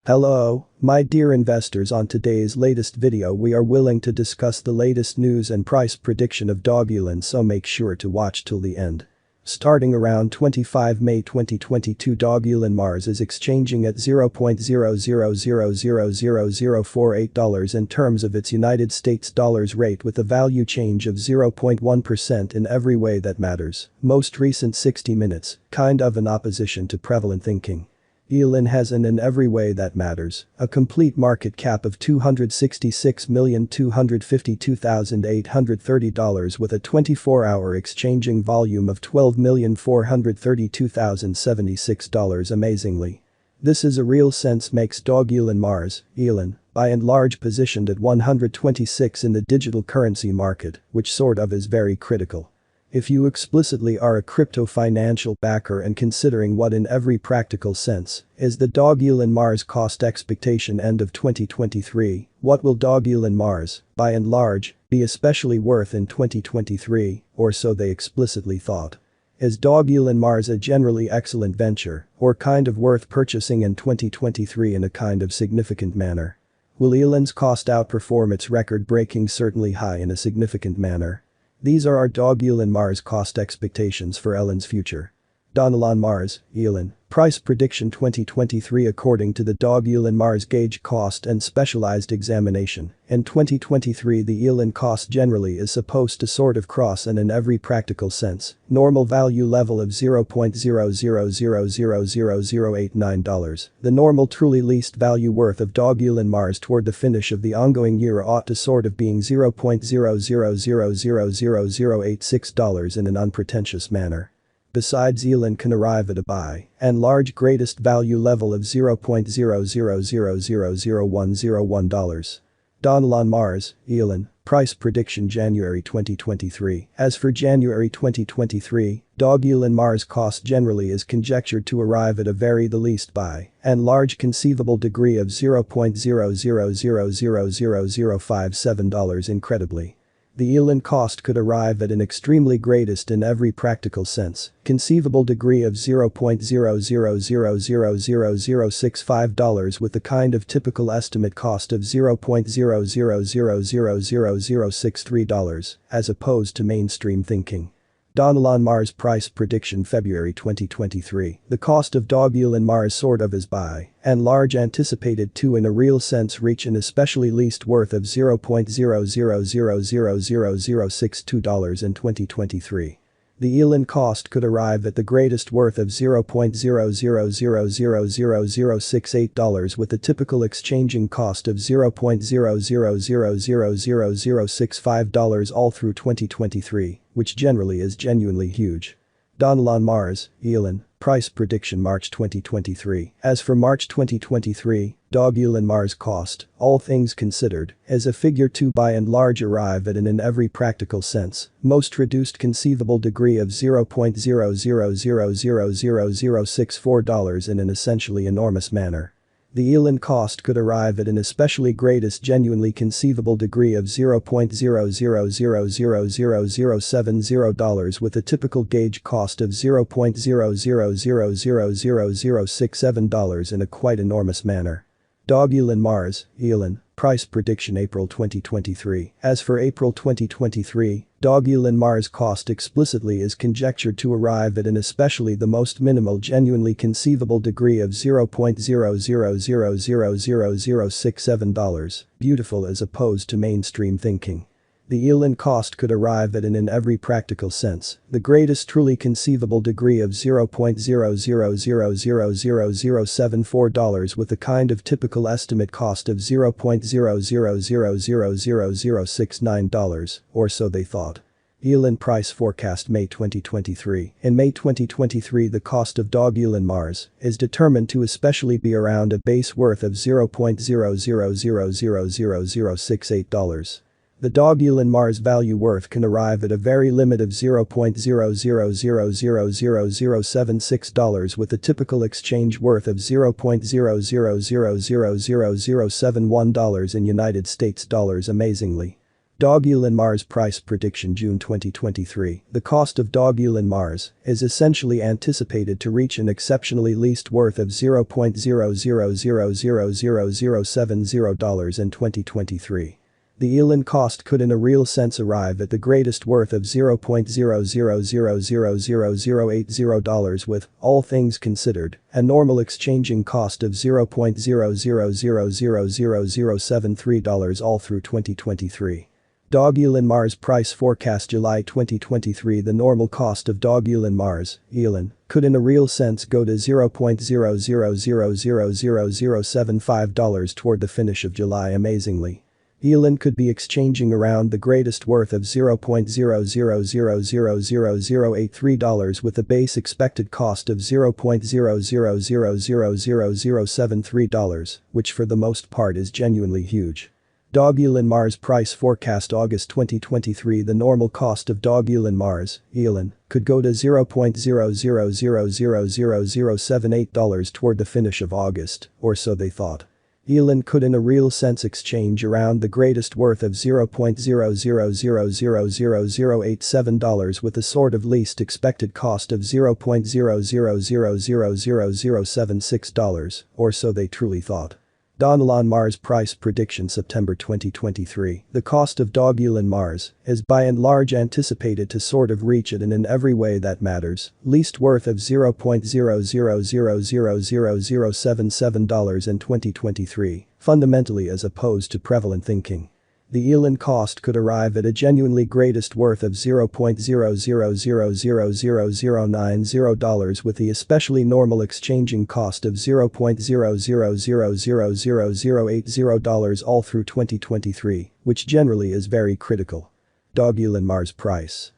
Hello, my dear investors. On today's latest video we are willing to discuss the latest news and price prediction of Dogelon, so make sure to watch till the end. Starting around 25 May 2022, Dogelon Mars is exchanging at $0.00000048 in terms of its United States dollars rate, with a value change of 0.1% in every way that matters. Most recent 60 minutes, kind of an opposition to prevalent thinking. Elon has an in every way that matters, a complete market cap of $266,252,830 with a 24-hour exchanging volume of $12,432,076 amazingly. This is a real sense makes Dogelon Mars, Elon, by and large positioned at 126 in the digital currency market, which sort of is very critical. If you explicitly are a crypto financial backer and considering what in every practical sense is the Dogelon Mars cost expectation end of 2023, what will Dogelon Mars, by and large, be especially worth in 2023, or so they explicitly thought. Is Dogelon Mars a generally excellent venture, or kind of worth purchasing in 2023 in a kind of significant manner? Will Elon's cost outperform its record-breaking certainly high in a significant manner? These are our Dogelon Mars cost expectations for Elon's future. Dogelon Mars, Elon, price prediction 2023 according to the Dogelon Mars gauge cost and specialized examination. In 2023 the Elon cost generally is supposed to sort of cross an in every practical sense normal value level of $0.00000089. The normal truly least value worth of Dogelon Mars toward the finish of the ongoing year ought to sort of being $0.00000086 in an unpretentious manner. Besides, Elon can arrive at a by and large greatest value level of $0.00000101. Dogelon Mars, Elon, price prediction January 2023. As for January 2023, Dogelon Mars cost generally is conjectured to arrive at a very the least by and large conceivable degree of $0.00000057. Incredibly, the Elon cost could arrive at an extremely greatest in every practical sense conceivable degree of $0.00000065 with the kind of typical estimate cost of $0.00000063, as opposed to mainstream thinking. Dogelon Mars price prediction February 2023. The cost of Dogelon Mars sort of is by and large anticipated to in a real sense reach an especially least worth of $0.00000062 in 2023. The Elon cost could arrive at the greatest worth of $0.00000068 with a typical exchanging cost of $0.00000065 all through 2023, which generally is genuinely huge. Dogelon Mars, Elon, price prediction March 2023. As for March 2023, Dogelon Mars cost, all things considered, is a figure to by and large arrive at an in every practical sense most reduced conceivable degree of $0.00000064 in an essentially enormous manner. The Elon cost could arrive at an especially greatest genuinely conceivable degree of $0.00000070 with a typical gauge cost of $0.00000067 in a quite enormous manner. Dogelon Mars, Elon, price prediction April 2023. As for April 2023, Dogelon Mars cost explicitly is conjectured to arrive at an especially the most minimal genuinely conceivable degree of $0.00000067. Beautiful as opposed to mainstream thinking. The Elon cost could arrive at an in every practical sense the greatest truly conceivable degree of $0.00000074 with a kind of typical estimate cost of $0.00000069, or so they thought. Elon price forecast May 2023. In May 2023 the cost of Dogelon Mars is determined to especially be around a base worth of $0.00000068. The Dogelon Mars value worth can arrive at a very limit of $0.00000076 with a typical exchange worth of $0.00000071 in United States dollars amazingly. Dogelon Mars price prediction June 2023. The cost of Dogelon Mars is essentially anticipated to reach an exceptionally least worth of $0.0000070 in 2023. The Elon cost could in a real sense arrive at the greatest worth of $0.0000080 with, all things considered, a normal exchanging cost of $0.0000073 all through 2023. Dogelon Mars price forecast July 2023. The normal cost of Dogelon Mars, Elon, could in a real sense go to $0.0000075 toward the finish of July. Amazingly, Elon could be exchanging around the greatest worth of $0.0000083 with a base expected cost of $0.0000073, which for the most part is genuinely huge. Dogelon Mars price forecast August 2023. The normal cost of Dogelon Mars, Elon, could go to $0.0000078 toward the finish of August, or so they thought. Elon could in a real sense exchange around the greatest worth of $0.0000087 with a sort of least expected cost of $0.0000076, or so they truly thought. Dogelon Mars price prediction September 2023. The cost of Dogelon Mars is by and large anticipated to sort of reach it and in every way that matters, least worth of $0.0000077 in 2023, fundamentally as opposed to prevalent thinking. The Elon cost could arrive at a genuinely greatest worth of $0.0000090 with the especially normal exchanging cost of $0.0000080 all through 2023, which generally is very critical. Dogelon Mars price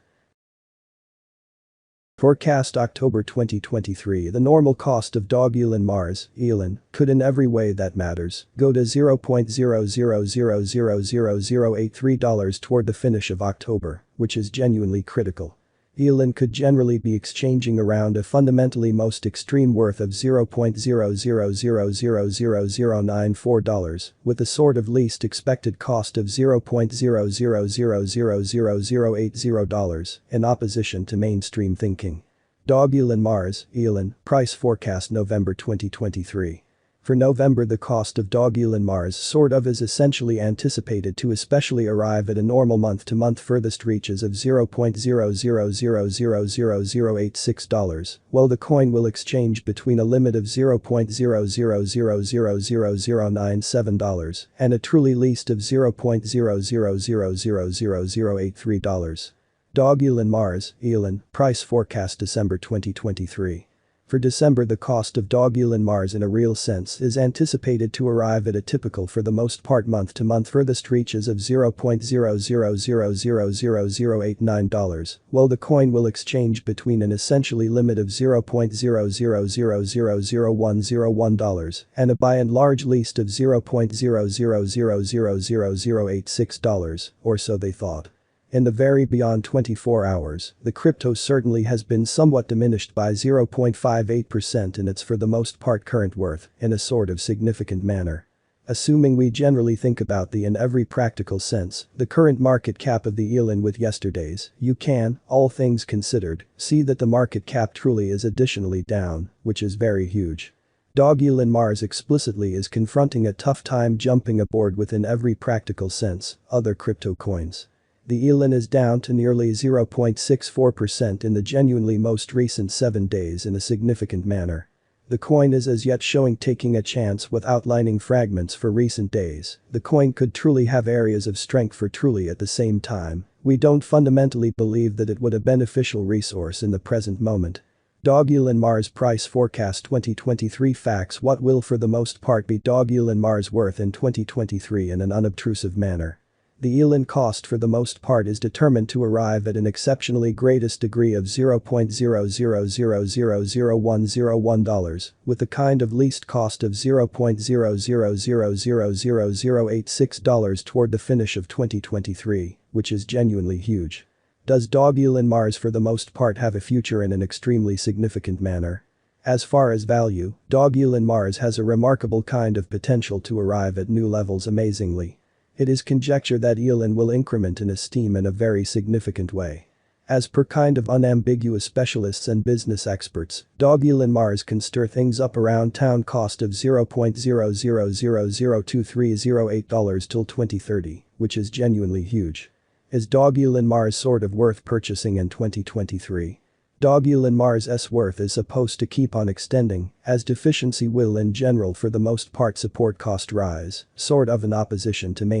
forecast October 2023. The normal cost of Dogelon Mars, Elon, could in every way that matters go to $0.0000083 toward the finish of October, which is genuinely critical. Elon could generally be exchanging around a fundamentally most extreme worth of $0.0000094 with a sort of least expected cost of $0.0000080 in opposition to mainstream thinking. Dogelon Mars, Elon, price forecast November 2023. For November the cost of Dogelon Mars sort of is essentially anticipated to especially arrive at a normal month-to-month furthest reaches of $0.0000086, while the coin will exchange between a limit of $0.0000097 and a truly least of $0.0000083. Dogelon Mars, Elon, price forecast December 2023. For December the cost of Dogelon Mars in a real sense is anticipated to arrive at a typical for the most part month-to-month furthest reaches of $0.0000089, while the coin will exchange between an essentially limit of $0.000001001 and a by and large least of $0.0000086, or so they thought. In the very beyond 24 hours, the crypto certainly has been somewhat diminished by 0.58% in its for the most part current worth, in a sort of significant manner. Assuming we generally think about the in every practical sense, the current market cap of the Elon with yesterday's, you can, all things considered, see that the market cap truly is additionally down, which is very huge. Dogelon Mars explicitly is confronting a tough time jumping aboard within every practical sense, other crypto coins. The Elon is down to nearly 0.64% in the genuinely most recent 7 days in a significant manner. The coin is as yet showing taking a chance with outlining fragments for recent days. The coin could truly have areas of strength for truly at the same time. We don't fundamentally believe that it would a beneficial resource in the present moment. Dogelon Mars price forecast 2023 facts. What will for the most part be Dogelon Mars worth in 2023 in an unobtrusive manner? The Elon cost for the most part is determined to arrive at an exceptionally greatest degree of $0.000000101, with a kind of least cost of $0.0000086 toward the finish of 2023, which is genuinely huge. Does Dogelon Mars for the most part have a future in an extremely significant manner? As far as value, Dogelon Mars has a remarkable kind of potential to arrive at new levels amazingly. It is conjecture that Elon will increment in esteem in a very significant way. As per kind of unambiguous specialists and business experts, Dogelon Mars can stir things up around town cost of $0.000023008 till 2030, which is genuinely huge. Is Dogelon Mars sort of worth purchasing in 2023? Dogelon Mars' worth is supposed to keep on extending, as deficiency will in general for the most part support cost rise, sort of in opposition to main